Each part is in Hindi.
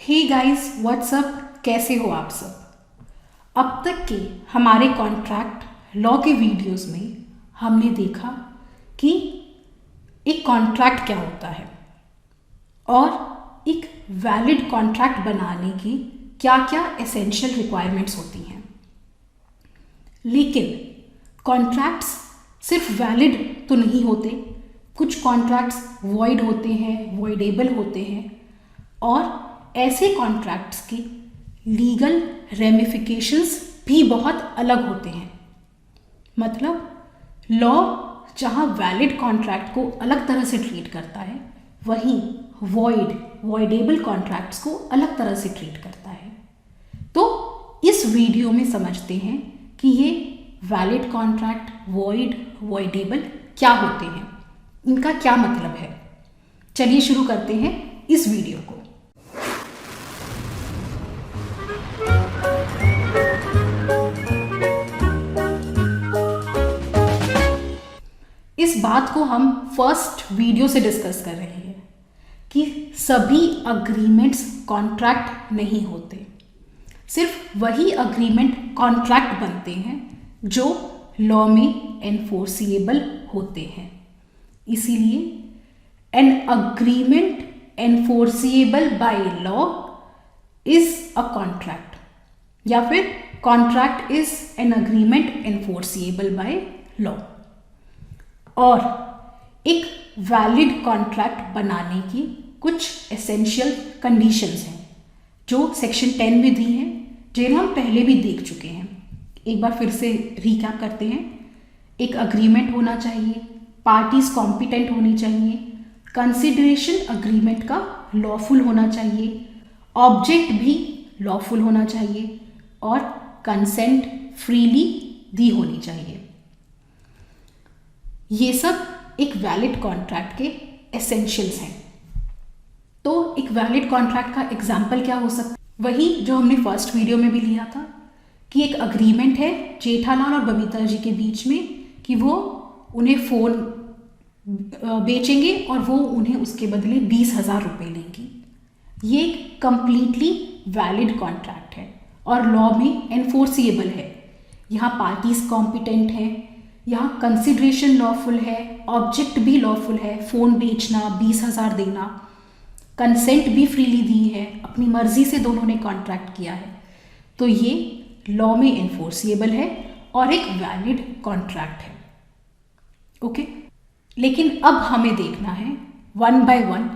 हे गाइस व्हाट्सअप, कैसे हो आप सब। अब तक के हमारे कॉन्ट्रैक्ट लॉ के वीडियोस में हमने देखा कि एक कॉन्ट्रैक्ट क्या होता है और एक वैलिड कॉन्ट्रैक्ट बनाने की क्या क्या एसेंशियल रिक्वायरमेंट्स होती हैं। लेकिन कॉन्ट्रैक्ट्स सिर्फ वैलिड तो नहीं होते, कुछ कॉन्ट्रैक्ट्स वॉइड होते हैं, वॉइडेबल होते हैं और ऐसे कॉन्ट्रैक्ट्स की लीगल रेमिफिकेशंस भी बहुत अलग होते हैं। मतलब लॉ जहाँ वैलिड कॉन्ट्रैक्ट को अलग तरह से ट्रीट करता है, वहीं वॉइडेबल कॉन्ट्रैक्ट्स को अलग तरह से ट्रीट करता है। तो इस वीडियो में समझते हैं कि ये वैलिड कॉन्ट्रैक्ट, वॉइडेबल क्या होते हैं, इनका क्या मतलब है। चलिए शुरू करते हैं इस वीडियो को। इस बात को हम फर्स्ट वीडियो से डिस्कस कर रहे हैं कि सभी अग्रीमेंट्स कॉन्ट्रैक्ट नहीं होते, सिर्फ वही अग्रीमेंट कॉन्ट्रैक्ट बनते हैं जो लॉ में एनफोर्सिएबल होते हैं। इसीलिए an agreement enforceable by law is a contract, या फिर contract is an agreement enforceable by law. और एक वैलिड कॉन्ट्रैक्ट बनाने की कुछ एसेंशियल कंडीशंस हैं जो सेक्शन 10 में दी हैं, जिन्हें हम पहले भी देख चुके हैं। एक बार फिर से रिकैप करते हैं। एक अग्रीमेंट होना चाहिए, पार्टीज कॉम्पिटेंट होनी चाहिए, कंसिडरेशन अग्रीमेंट का लॉफुल होना चाहिए, ऑब्जेक्ट भी लॉफुल होना चाहिए और कंसेंट फ्रीली दी होनी चाहिए। ये सब एक वैलिड कॉन्ट्रैक्ट के एसेंशियल्स हैं। तो एक वैलिड कॉन्ट्रैक्ट का एग्जाम्पल क्या हो सकता है? वही जो हमने फर्स्ट वीडियो में भी लिया था कि एक अग्रीमेंट है जेठालाल और बबीता जी के बीच में कि वो उन्हें फ़ोन बेचेंगे और वो उन्हें उसके बदले 20,000 रुपये लेंगी। ये एक कंप्लीटली वैलिड कॉन्ट्रैक्ट है और लॉ में एनफोर्सिएबल है। यहाँ पार्टीज कॉम्पिटेंट हैं, यहाँ कंसिडरेशन लॉफुल है, ऑब्जेक्ट भी लॉफुल है, फ़ोन बेचना, 20,000 देना, कंसेंट भी फ्रीली दी है, अपनी मर्जी से दोनों ने कॉन्ट्रैक्ट किया है। तो ये लॉ में एनफोर्सिएबल है और एक वैलिड कॉन्ट्रैक्ट है। ओके, लेकिन अब हमें देखना है वन बाय वन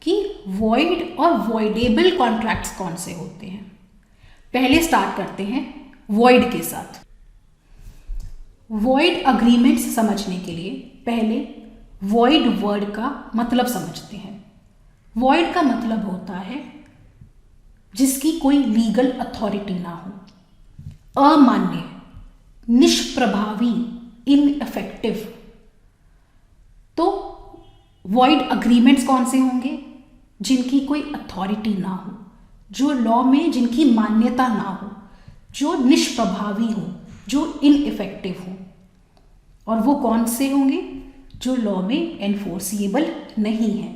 कि वॉइड और वॉइडेबल कॉन्ट्रैक्ट्स कौन से होते हैं। पहले स्टार्ट करते हैं वॉइड के साथ। वॉइड अग्रीमेंट्स समझने के लिए पहले वॉइड वर्ड का मतलब समझते हैं। वॉइड का मतलब होता है जिसकी कोई लीगल अथॉरिटी ना हो, अमान्य, निष्प्रभावी, इनइफेक्टिव। तो वॉइड अग्रीमेंट्स कौन से होंगे? जिनकी कोई अथॉरिटी ना हो, जो लॉ में जिनकी मान्यता ना हो, जो निष्प्रभावी हो, जो इनइफेक्टिव हो। और वो कौन से होंगे? जो लॉ में एनफोर्सिएबल नहीं है।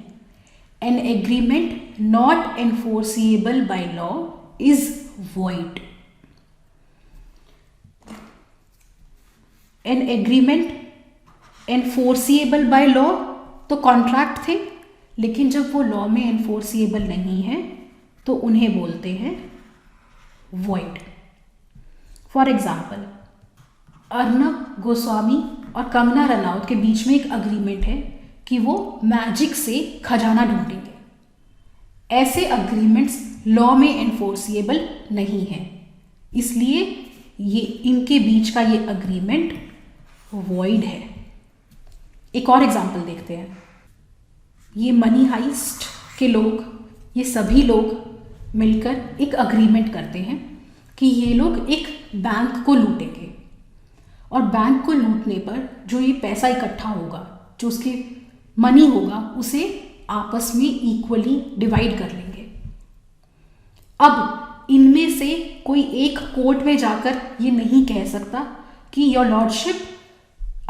An agreement not enforceable by law is void. An agreement enforceable by law तो कॉन्ट्रैक्ट थे, लेकिन जब वो लॉ में एनफोर्सिएबल नहीं है तो उन्हें बोलते हैं void. For example, Arnab Goswami और कंगना रनौत के बीच में एक अग्रीमेंट है कि वो मैजिक से खजाना ढूंढेंगे। ऐसे अग्रीमेंट्स लॉ में एनफोर्सिएबल नहीं है, इसलिए ये इनके बीच का ये अग्रीमेंट वॉइड है। एक और एग्जाम्पल देखते हैं। ये मनी हाइस्ट के लोग, ये सभी लोग मिलकर एक अग्रीमेंट करते हैं कि ये लोग एक बैंक को लूटेंगे और बैंक को लूटने पर जो ये पैसा इकट्ठा होगा, जो उसके मनी होगा, उसे आपस में इक्वली डिवाइड कर लेंगे। अब इनमें से कोई एक कोर्ट में जाकर ये नहीं कह सकता कि योर लॉर्डशिप,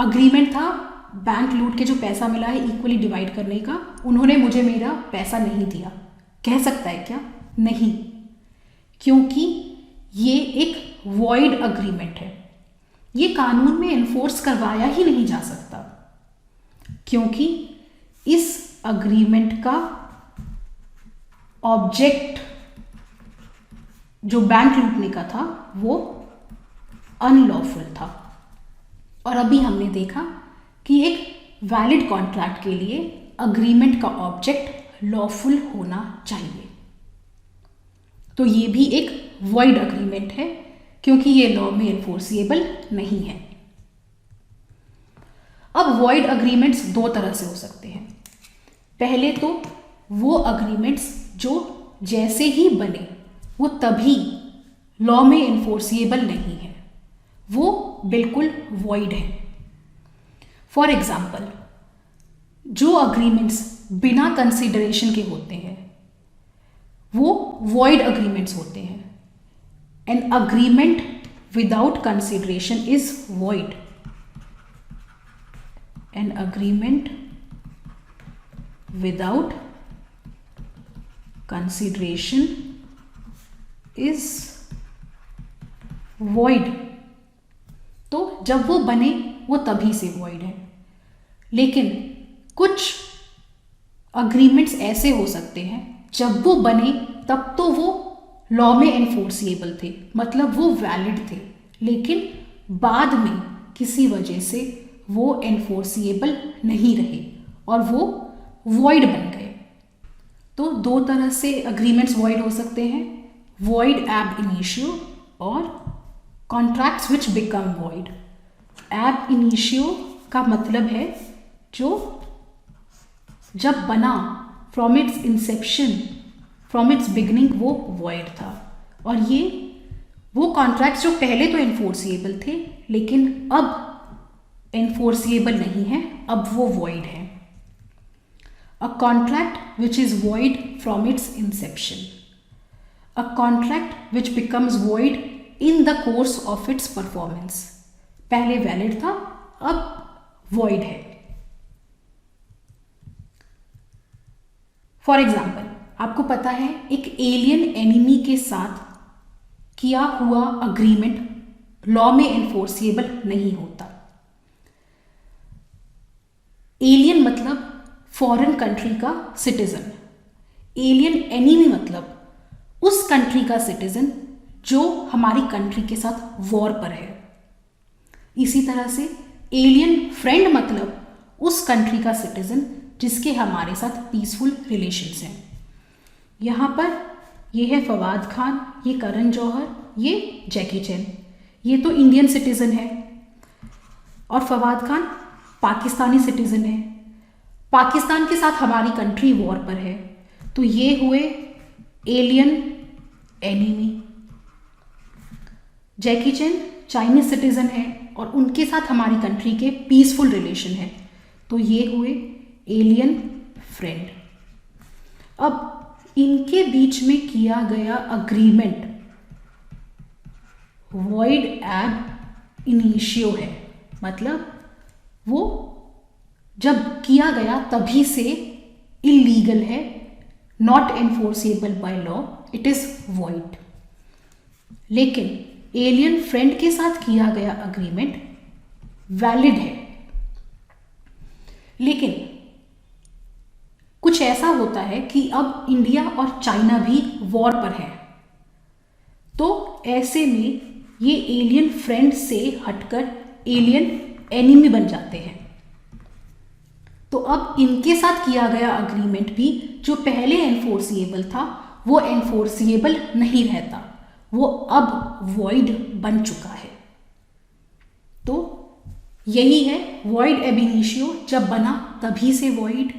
अग्रीमेंट था बैंक लूट के जो पैसा मिला है इक्वली डिवाइड करने का, उन्होंने मुझे मेरा पैसा नहीं दिया। कह सकता है क्या? नहीं, क्योंकि ये एक वॉइड अग्रीमेंट है। ये कानून में इन्फोर्स करवाया ही नहीं जा सकता, क्योंकि इस अग्रीमेंट का ऑब्जेक्ट जो बैंक लूटने का था वो अनलॉफुल था। और अभी हमने देखा कि एक वैलिड कॉन्ट्रैक्ट के लिए अग्रीमेंट का ऑब्जेक्ट लॉफुल होना चाहिए। तो ये भी एक वॉइड अग्रीमेंट है, क्योंकि ये लॉ में एनफोर्सिएबल नहीं है। अब वॉइड अग्रीमेंट्स दो तरह से हो सकते हैं। पहले तो वो अग्रीमेंट्स जो जैसे ही बने वो तभी लॉ में एनफोर्सिएबल नहीं है, वो बिल्कुल वॉइड है। फॉर एग्जाम्पल, जो अग्रीमेंट्स बिना कंसिडरेशन के होते हैं वो वॉइड अग्रीमेंट्स होते हैं। An agreement without consideration is void. An agreement without consideration is void. तो जब वो बने वो तभी से वॉइड है। लेकिन कुछ अग्रीमेंट्स ऐसे हो सकते हैं जब वो बने तब तो वो लॉ में एनफोर्सिएबल थे, मतलब वो वैलिड थे, लेकिन बाद में किसी वजह से वो एनफोर्सिएबल नहीं रहे और वो वॉइड बन गए। तो दो तरह से अग्रीमेंट्स वॉइड हो सकते हैं, वॉइड एब इनिशियो और कॉन्ट्रैक्ट्स विच बिकम वॉइड। एब इनिशियो का मतलब है जो जब बना, from its inception, from its beginning वो वॉइड था। और ये वो कॉन्ट्रैक्ट्स जो पहले तो एनफोर्सिएबल थे लेकिन अब एनफोर्सिएबल नहीं है, अब वो वॉइड है। अ contract which is void from its inception. A contract which becomes void in the course of its performance. पहले वैलिड था, अब वॉइड है। फॉर एग्जाम्पल, आपको पता है एक एलियन एनिमी के साथ किया हुआ अग्रीमेंट लॉ में एनफोर्सिएबल नहीं होता। एलियन मतलब फॉरेन कंट्री का सिटीजन, एलियन एनिमी मतलब उस कंट्री का सिटीजन जो हमारी कंट्री के साथ वॉर पर है। इसी तरह से एलियन फ्रेंड मतलब उस कंट्री का सिटीजन जिसके हमारे साथ पीसफुल रिलेशंस हैं। यहाँ पर ये है फवाद खान, ये करण जौहर, ये जैकी चैन। ये तो इंडियन सिटीजन है और फवाद खान पाकिस्तानी सिटीजन है। पाकिस्तान के साथ हमारी कंट्री वॉर पर है, तो ये हुए एलियन एनिमी। जैकी चैन चाइनीज सिटीजन है और उनके साथ हमारी कंट्री के पीसफुल रिलेशन है, तो ये हुए एलियन फ्रेंड। अब इनके बीच में किया गया अग्रीमेंट वॉइड एब इनिशियो है, मतलब वो जब किया गया तभी से इलीगल है, not enforceable by law, it is void. लेकिन एलियन फ्रेंड के साथ किया गया अग्रीमेंट वैलिड है। लेकिन कुछ ऐसा होता है कि अब इंडिया और चाइना भी वॉर पर है, तो ऐसे में ये एलियन फ्रेंड से हटकर एलियन एनिमी बन जाते हैं। तो अब इनके साथ किया गया अग्रीमेंट भी जो पहले एनफोर्सिएबल था वो एनफोर्सिएबल नहीं रहता, वो अब वॉइड बन चुका है। तो यही है वॉइड एब इनिशियो, जब बना तभी से वॉइड,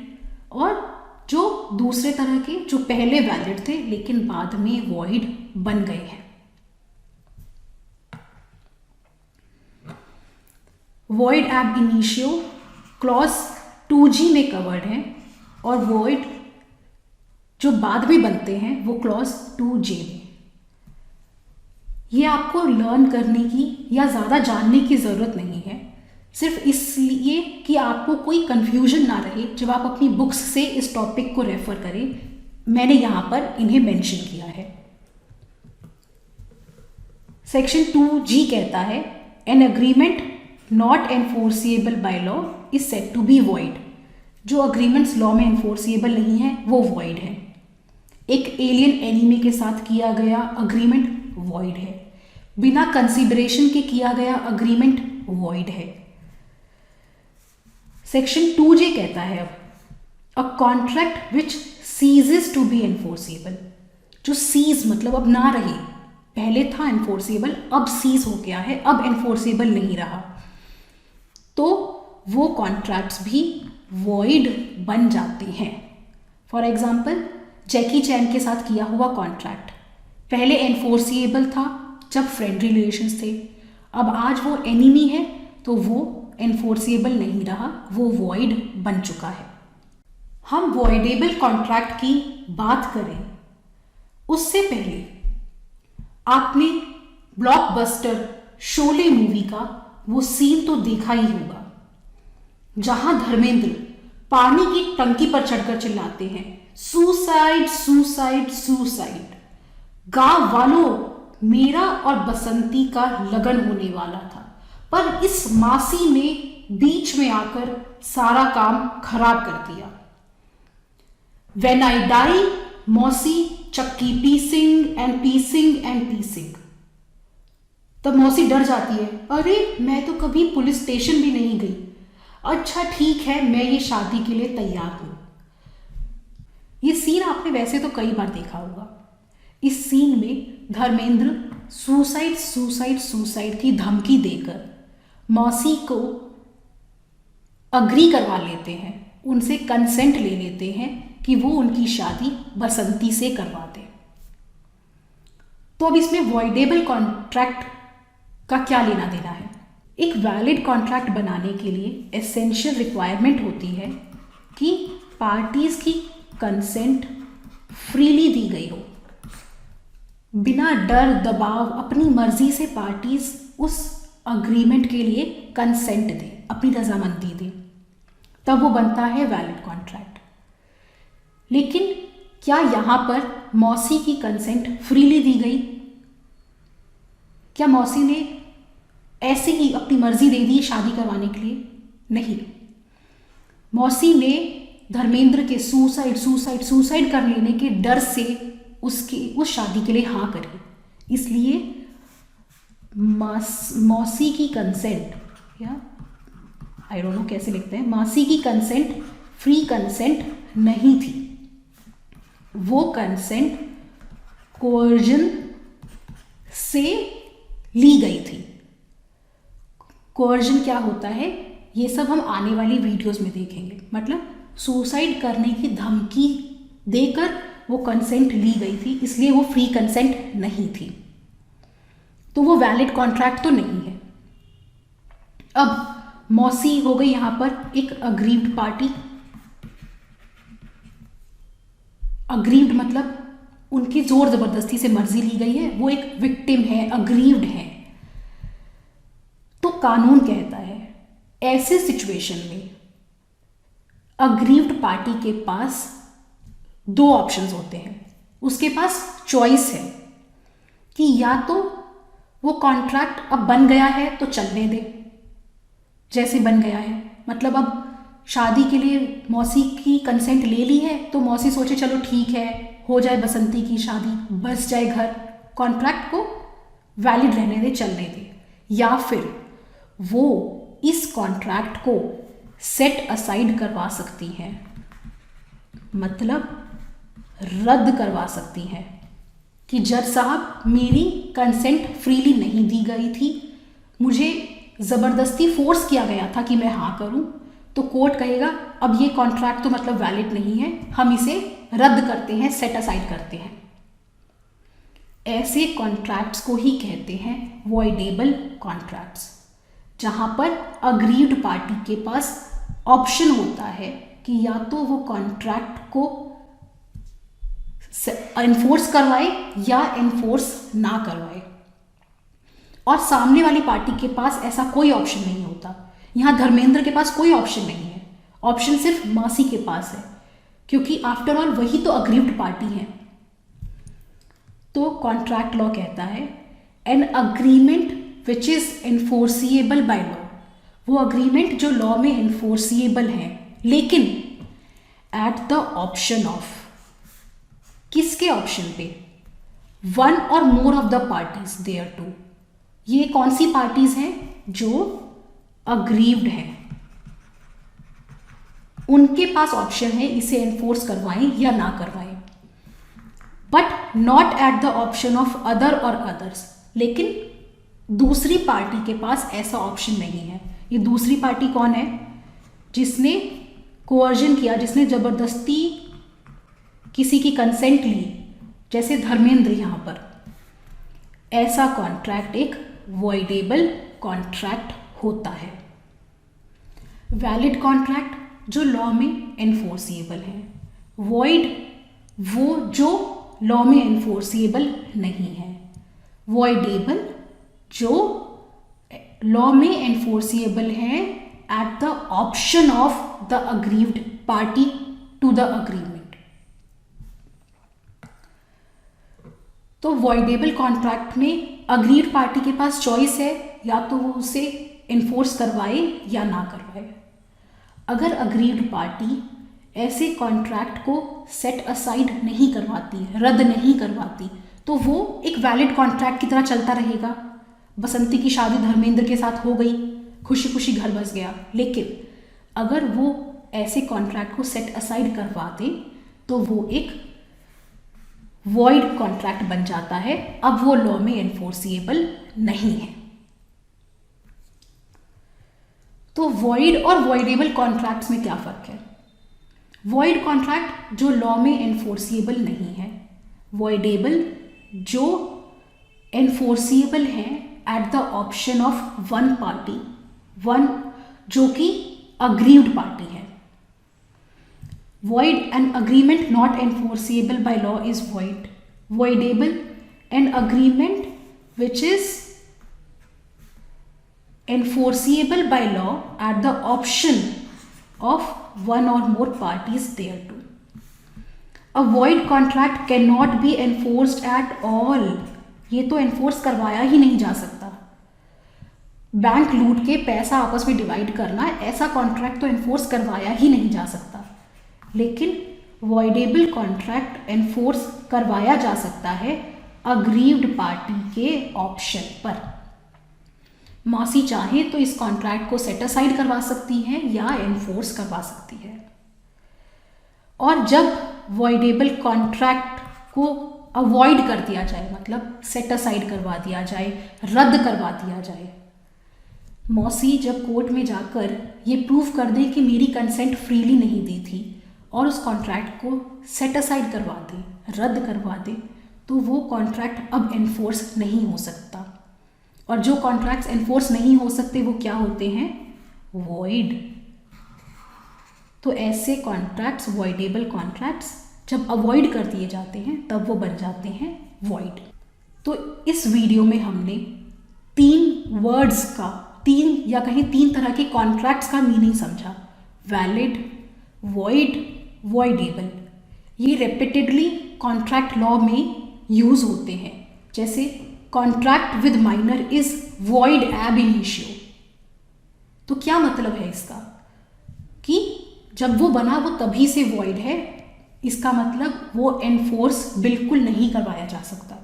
और जो दूसरे तरह के जो पहले वैलिड थे लेकिन बाद में वॉइड बन गए हैं। वॉइड एब इनिशियो क्लॉज 2G में कवर्ड है और वॉइड जो बाद में बनते हैं वो क्लॉज 2J में। ये आपको लर्न करने की या ज़्यादा जानने की ज़रूरत नहीं है, सिर्फ इसलिए कि आपको कोई कन्फ्यूजन ना रहे जब आप अपनी बुक्स से इस टॉपिक को रेफर करें, मैंने यहाँ पर इन्हें मेंशन किया है। सेक्शन 2G कहता है an agreement not enforceable by law is said to be void. जो अग्रीमेंट्स लॉ में एनफोर्सिएबल नहीं है वो वॉइड है। एक एलियन एनिमी के साथ किया गया अग्रीमेंट वॉइड है। बिना कंसिडरेशन के किया गया अग्रीमेंट वॉइड है। सेक्शन 2J कहता है अब a contract which ceases to be enforceable. जो सीज मतलब अब ना रहे, पहले था एनफोर्सिएबल, अब सीज हो गया है, अब एनफोर्सिएबल नहीं रहा, तो वो कॉन्ट्रैक्ट्स भी वॉइड बन जाते हैं। फॉर एग्जाम्पल जैकी चैन के साथ किया हुआ कॉन्ट्रैक्ट पहले एनफोर्सिएबल था जब फ्रेंड रिलेशंस थे, अब आज वो एनिमी है तो वो एनफोर्सिएबल नहीं रहा, वो वॉइड बन चुका है। हम वॉइडेबल कॉन्ट्रैक्ट की बात करें उससे पहले आपने ब्लॉकबस्टर शोले मूवी का वो सीन तो देखा ही होगा जहां धर्मेंद्र पानी की टंकी पर चढ़कर चिल्लाते हैं सुसाइड सुसाइड सुसाइड। गांव वालों, मेरा और बसंती का लगन होने वाला था, पर इस मासी ने बीच में आकर सारा काम खराब कर दिया। When I die, मौसी चक्की पीसिंग एंड पीसिंग एंड पीसिंग। तब मौसी डर जाती है, अरे मैं तो कभी पुलिस स्टेशन भी नहीं गई। अच्छा ठीक है, मैं ये शादी के लिए तैयार हूं। ये सीन आपने वैसे तो कई बार देखा होगा। इस सीन में धर्मेंद्र सुसाइड सुसाइड सुसाइड की धमकी देकर मौसी को अग्री करवा लेते हैं, उनसे कंसेंट ले लेते हैं कि वो उनकी शादी बसंती से करवा दे। तो अब इसमें वॉइडेबल कॉन्ट्रैक्ट का क्या लेना देना है? एक वैलिड कॉन्ट्रैक्ट बनाने के लिए एसेंशियल रिक्वायरमेंट होती है कि पार्टीज की कंसेंट फ्रीली दी गई हो, बिना डर दबाव अपनी मर्जी से पार्टीज उस अग्रीमेंट के लिए कंसेंट दें, अपनी रजामंदी दें, तब वो बनता है वैलिड कॉन्ट्रैक्ट। लेकिन क्या यहां पर मौसी की कंसेंट फ्रीली दी गई? क्या मौसी ने ऐसे ही अपनी मर्जी दे दी शादी करवाने के लिए? नहीं, मौसी ने धर्मेंद्र के सुसाइड सुसाइड सुसाइड कर लेने के डर से उस शादी के लिए हाँ करी। इसलिए मौसी की कंसेंट, या आई डोंट नो कैसे लिखते हैं, मौसी की कंसेंट फ्री कंसेंट नहीं थी। वो कंसेंट कोर्जन से ली गई थी। कोर्जन क्या होता है ये सब हम आने वाली वीडियोस में देखेंगे। मतलब सुसाइड करने की धमकी देकर वो कंसेंट ली गई थी, इसलिए वो फ्री कंसेंट नहीं थी, तो वो वैलिड कॉन्ट्रैक्ट तो नहीं है। अब मौसी हो गई यहां पर एक अग्रीव्ड पार्टी। अग्रीव्ड मतलब उनकी जोर जबरदस्ती से मर्जी ली गई है, वो एक विक्टिम है, अग्रीव्ड है। तो कानून कहता है ऐसे सिचुएशन में अग्रीव्ड पार्टी के पास दो ऑप्शंस होते हैं। उसके पास चॉइस है कि या तो वो कॉन्ट्रैक्ट अब बन गया है तो चलने दे, जैसे बन गया है, मतलब अब शादी के लिए मौसी की कंसेंट ले ली है तो मौसी सोचे चलो ठीक है, हो जाए बसंती की शादी, बस जाए घर, कॉन्ट्रैक्ट को वैलिड रहने दे, चलने दे। या फिर वो इस कॉन्ट्रैक्ट को सेट असाइड करवा सकती हैं, मतलब रद्द करवा सकती हैं कि जज साहब मेरी कंसेंट फ्रीली नहीं दी गई थी, मुझे ज़बरदस्ती फोर्स किया गया था कि मैं हाँ करूं, तो कोर्ट कहेगा अब ये कॉन्ट्रैक्ट तो मतलब वैलिड नहीं है, हम इसे रद्द करते हैं, सेट असाइड करते हैं। ऐसे कॉन्ट्रैक्ट्स को ही कहते हैं वॉइडेबल कॉन्ट्रैक्ट्स, जहां पर अग्रीव्ड पार्टी के पास ऑप्शन होता है कि या तो वो कॉन्ट्रैक्ट को एनफोर्स करवाए या एनफोर्स ना करवाए, और सामने वाली पार्टी के पास ऐसा कोई ऑप्शन नहीं होता। यहां धर्मेंद्र के पास कोई ऑप्शन नहीं है, ऑप्शन सिर्फ मौसी के पास है क्योंकि आफ्टर ऑल वही तो अग्रीव्ड पार्टी है। तो कॉन्ट्रैक्ट लॉ कहता है an agreement which is enforceable by law, वो अग्रीमेंट जो लॉ में एनफोर्सिएबल है, लेकिन एट द ऑप्शन ऑफ, किसके ऑप्शन पे, one or more of the parties thereto. ये कौन सी पार्टीज हैं? जो अग्रीव्ड है, उनके पास ऑप्शन है इसे एनफोर्स करवाएं या ना करवाएं, but not at the option of other और अदर्स। लेकिन दूसरी पार्टी के पास ऐसा ऑप्शन नहीं है। ये दूसरी पार्टी कौन है? जिसने कोअर्जन किया, जिसने जबरदस्ती किसी की कंसेंट ली, जैसे धर्मेंद्र यहां पर। ऐसा कॉन्ट्रैक्ट एक वॉइडेबल कॉन्ट्रैक्ट होता है। वैलिड कॉन्ट्रैक्ट जो लॉ में एनफोर्सिएबल है, वॉइड वो जो लॉ में एनफोर्सिएबल नहीं है, वॉइडेबल जो लॉ में एनफोर्सिएबल है at the option of the aggrieved party to the agreement. तो वॉइडेबल कॉन्ट्रैक्ट में अग्रीड पार्टी के पास चॉइस है, या तो वो उसे एनफोर्स करवाए या ना करवाए। अगर अग्रीड पार्टी ऐसे कॉन्ट्रैक्ट को सेट असाइड नहीं करवाती, रद्द नहीं करवाती, तो वो एक वैलिड कॉन्ट्रैक्ट की तरह चलता रहेगा। बसंती की शादी धर्मेंद्र के साथ हो गई, खुशी खुशी घर बस गया। लेकिन अगर वो ऐसे कॉन्ट्रैक्ट को सेट असाइड करवा दे तो वो एक वॉइड कॉन्ट्रैक्ट बन जाता है। अब वो लॉ में एनफोर्सिएबल नहीं है। तो वॉइड और वॉइडेबल कॉन्ट्रैक्ट्स में क्या फर्क है? वॉइड कॉन्ट्रैक्ट जो लॉ में एनफोर्सिएबल नहीं है, वॉइडेबल जो एनफोर्सिएबल है at the option of one party, one जो कि अग्रीव्ड पार्टी है। void an agreement not enforceable by law is void. Voidable an agreement which is enforceable by law at the option of one or more parties thereto. A void contract cannot be enforced at all. ये तो एनफोर्स करवाया ही नहीं जा सकता। बैंक लूट के पैसा आपस में डिवाइड करना, ऐसा कॉन्ट्रैक्ट तो एनफोर्स करवाया ही नहीं जा सकता। लेकिन वॉइडेबल कॉन्ट्रैक्ट एनफोर्स करवाया जा सकता है अग्रीव्ड पार्टी के ऑप्शन पर। मौसी चाहे तो इस कॉन्ट्रैक्ट को सेट असाइड करवा सकती है या एनफोर्स करवा सकती है। और जब वॉइडेबल कॉन्ट्रैक्ट को अवॉइड कर दिया जाए, मतलब सेट असाइड करवा दिया जाए, रद्द करवा दिया जाए, मौसी जब कोर्ट में जाकर ये प्रूव कर दे कि मेरी कंसेंट फ्रीली नहीं दी थी और उस कॉन्ट्रैक्ट को सेट असाइड करवा दे, रद्द करवा दे, तो वो कॉन्ट्रैक्ट अब एनफोर्स नहीं हो सकता। और जो कॉन्ट्रैक्ट्स एनफोर्स नहीं हो सकते वो क्या होते हैं? वॉइड। तो ऐसे कॉन्ट्रैक्ट्स, वॉइडेबल कॉन्ट्रैक्ट्स जब अवॉइड कर दिए जाते हैं तब वो बन जाते हैं वॉइड। तो इस वीडियो में हमने 3 वर्ड्स का, 3 या कहीं 3 तरह के कॉन्ट्रैक्ट्स का मीनिंग समझा। Valid, void, voidable. ये रेपिटेडली कॉन्ट्रैक्ट लॉ में यूज होते हैं। जैसे contract with minor is void एब इनिशियो। तो क्या मतलब है इसका? कि जब वो बना वो तभी से वॉइड है, इसका मतलब वो एनफोर्स बिल्कुल नहीं करवाया जा सकता।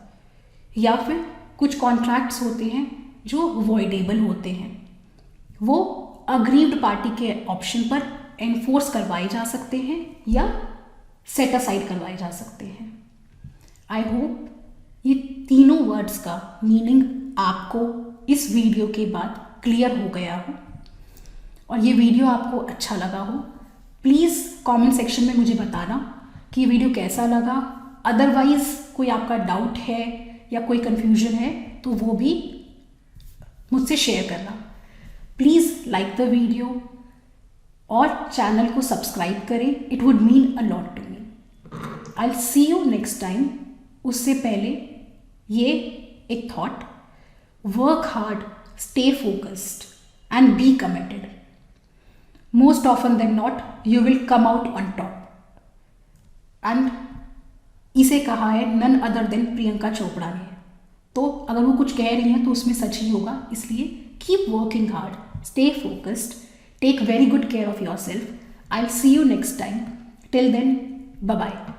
या फिर कुछ कॉन्ट्रैक्ट्स होते हैं जो वॉइडेबल होते हैं, वो अग्रीव्ड पार्टी के ऑप्शन पर एनफोर्स करवाए जा सकते हैं या सेट असाइड करवाए जा सकते हैं। आई होप ये तीनों वर्ड्स का मीनिंग आपको इस वीडियो के बाद क्लियर हो गया हो और ये वीडियो आपको अच्छा लगा हो। प्लीज़ कमेंट सेक्शन में मुझे बताना कि ये वीडियो कैसा लगा। अदरवाइज़ कोई आपका डाउट है या कोई कन्फ्यूजन है तो वो भी मुझसे शेयर करना। प्लीज़ लाइक द वीडियो और चैनल को सब्सक्राइब करें, it would mean a lot to me. I will see you next time. उससे पहले ये एक thought, work hard, stay focused and be committed. Most often than not you will come out on top. And इसे कहा है none other than Priyanka Chopra ने। तो अगर वो कुछ कह रही हैं तो उसमें सच ही होगा, इसलिए keep working hard, stay focused, take very good care of yourself. I will see you next time. Till then, bye bye.